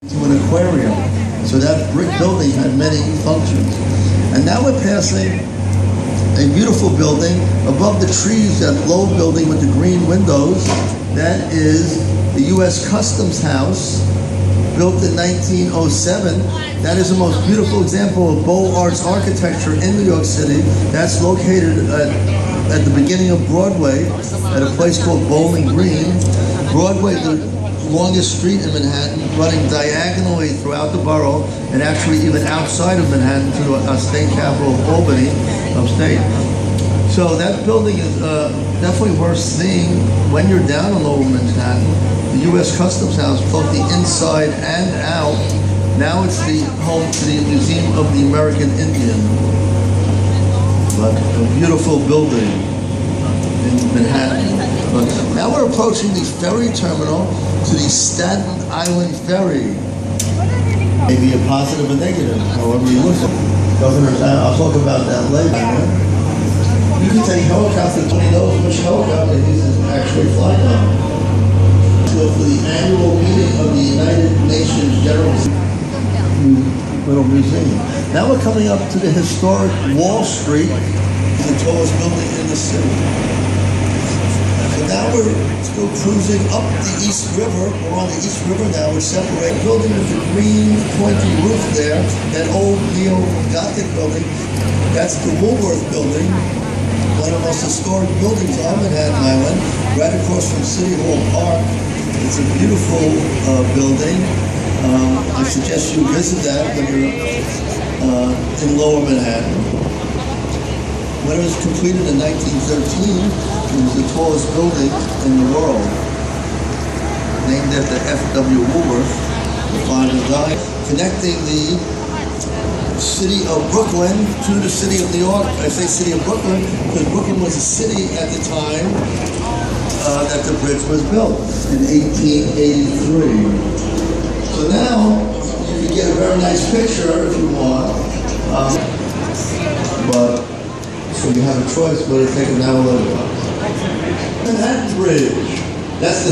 to an aquarium. So that brick building had many functions. And now we're passing a beautiful building above the trees, that low building with the green windows. That is the U.S. Customs House, built in 1907. That is the most beautiful example of Beaux Arts architecture in New York City. That's located at the beginning of Broadway, at a place called Bowling Green. Broadway, the longest street in Manhattan, running diagonally throughout the borough, and actually even outside of Manhattan to the state capital of Albany, upstate. So that building is definitely worth seeing when you're down in Lower Manhattan. The U.S. Customs House, both the inside and out. Now it's the home to the Museum of the American Indian. But a beautiful building in Manhattan. But now we're approaching the ferry terminal to the Staten Island Ferry. Maybe a positive or negative, however you look at it. Governor, I'll talk about that later. You can take helicopter, nobody knows which helicopter he's actually flying on. For the annual meeting of the United Nations General Little Museum. Now we're coming up to the historic Wall Street, the tallest building in the city. So now we're still cruising up the East River. We're on the East River now. We're separated. Building with the green pointy roof there, that old neo-Gothic building, that's the Woolworth Building, one of the most historic buildings on Manhattan Island, right across from City Hall Park. It's a beautiful building. I suggest you visit that when you're in Lower Manhattan. When it was completed in 1913, it was the tallest building in the world, named after F.W. Woolworth, the father died, connecting the city of Brooklyn to the city of New York. I say city of Brooklyn because Brooklyn was a city at the time that the bridge was built in 1883. So now you can get a very nice picture if you want, but so you have a choice whether to take an hour later. Manhattan Bridge. That's the